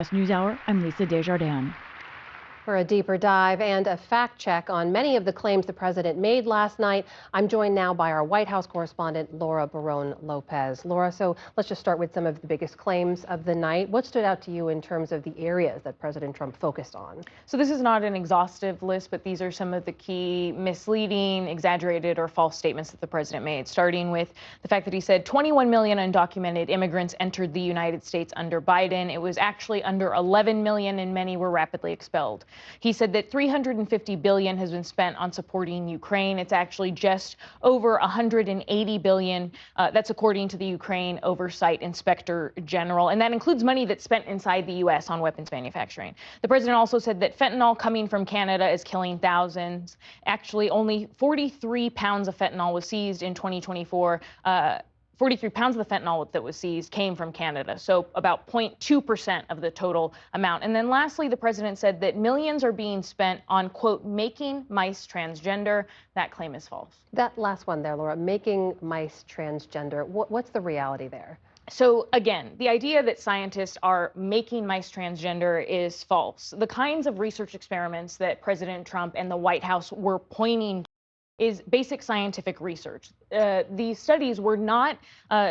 NewsHour, I'm Lisa Desjardins. For a deeper dive and a fact check on many of the claims the president made last night, I'm joined now by our White House correspondent, Laura Barone-Lopez. Laura, so let's just start with some of the biggest claims of the night. What stood out to you in terms of the areas that President Trump focused on? So this is not an exhaustive list, but these are some of the key misleading, exaggerated, or false statements that the president made, starting with the fact that he said 21 million undocumented immigrants entered the United States under Biden. It was actually under 11 million, and many were rapidly expelled. He said that 350 billion has been spent on supporting Ukraine. It's actually just over 180 billion. That's according to the Ukraine Oversight Inspector General. And that includes money that's spent inside the U.S. on weapons manufacturing. The president also said that fentanyl coming from Canada is killing thousands. Actually, only 43 pounds of fentanyl was seized in 2024. 43 pounds of the fentanyl that was seized came from Canada, so about 0.2% of the total amount. And then lastly, the president said that millions are being spent on, quote, making mice transgender. That claim is false. That last one there, Laura, making mice transgender. What's the reality there? So again, the idea that scientists are making mice transgender is false. The kinds of research experiments that President Trump and the White House were pointing is basic scientific research. These studies were not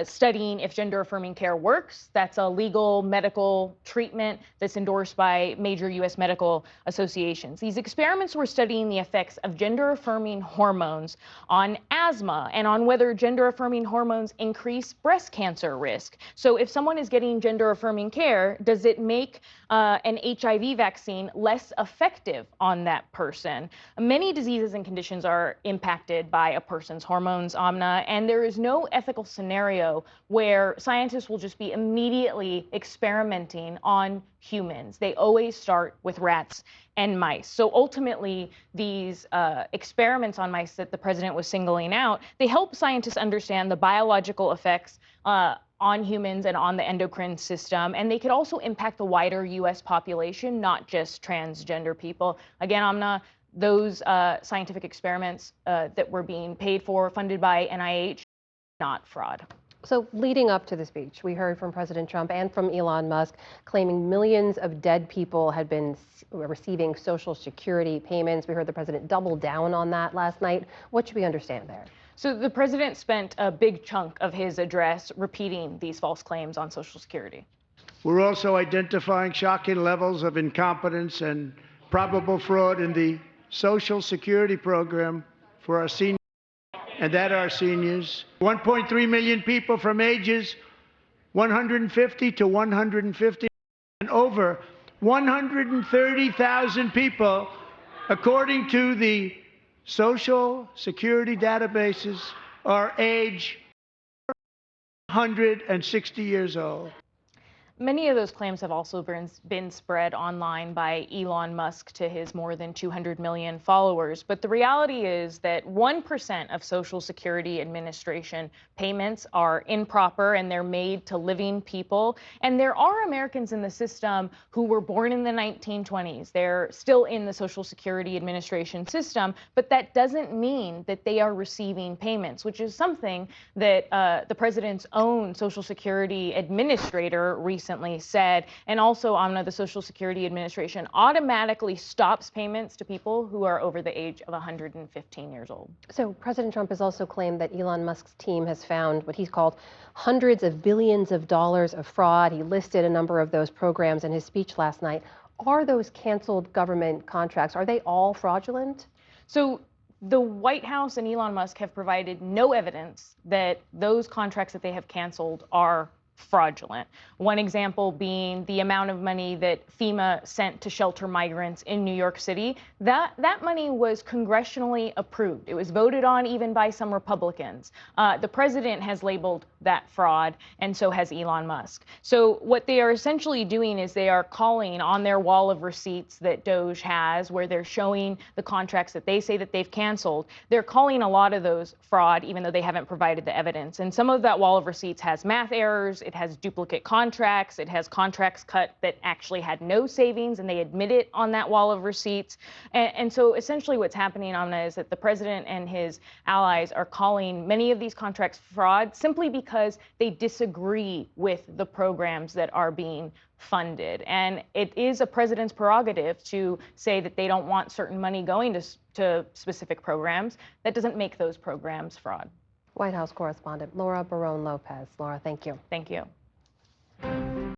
studying if gender-affirming care works. That's a legal medical treatment that's endorsed by major U.S. medical associations. These experiments were studying the effects of gender-affirming hormones on asthma and on whether gender-affirming hormones increase breast cancer risk. So if someone is getting gender-affirming care, does it make an HIV vaccine less effective on that person? Many diseases and conditions are impacted by a person's hormones, Amna, and there is no ethical scenario where scientists will just be immediately experimenting on humans. They always start with rats and mice. So ultimately, these experiments on mice that the president was singling out, they help scientists understand the biological effects on humans and on the endocrine system, and they could also impact the wider U.S. population, not just transgender people. Again, Amna, those scientific experiments that were being paid for, funded by NIH, not fraud. So leading up to the speech, we heard from President Trump and from Elon Musk claiming millions of dead people had been receiving Social Security payments. We heard the president double down on that last night. What should we understand there? So the president spent a big chunk of his address repeating these false claims on Social Security. We're also identifying shocking levels of incompetence and probable fraud in the Social Security program for our seniors and that our seniors. 1.3 million people from ages 150 to 150 and over 130,000 people, according to the Social Security databases, are age 160 years old. Many of those claims have also been spread online by Elon Musk to his more than 200 million followers. But the reality is that 1% of Social Security Administration payments are improper and they're made to living people. And there are Americans in the system who were born in the 1920s. They're still in the Social Security Administration system, but that doesn't mean that they are receiving payments, which is something that the president's own Social Security administrator recently said. And also, Amna, the Social Security Administration automatically stops payments to people who are over the age of 115 years old. So President Trump has also claimed that Elon Musk's team has found what he's called hundreds of billions of dollars of fraud. He listed a number of those programs in his speech last night. Are those canceled government contracts, are they all fraudulent? So the White House and Elon Musk have provided no evidence that those contracts that they have canceled are fraudulent. One example being the amount of money that FEMA sent to shelter migrants in New York City. That money was congressionally approved. It was voted on even by some Republicans. The president has labeled that fraud, and so has Elon Musk. So what they are essentially doing is they are calling on their wall of receipts that Doge has, where they're showing the contracts that they say that they've canceled. They're calling a lot of those fraud, even though they haven't provided the evidence. And some of that wall of receipts has math errors. it has duplicate contracts, it has contracts cut that actually had no savings, and they admit it on that wall of receipts. And so essentially what's happening, Amna, is that the president and his allies are calling many of these contracts fraud simply because they disagree with the programs that are being funded. And it is a president's prerogative to say that they don't want certain money going to specific programs. That doesn't make those programs fraud. White House correspondent Laura Barone Lopez. Laura, thank you. Thank you.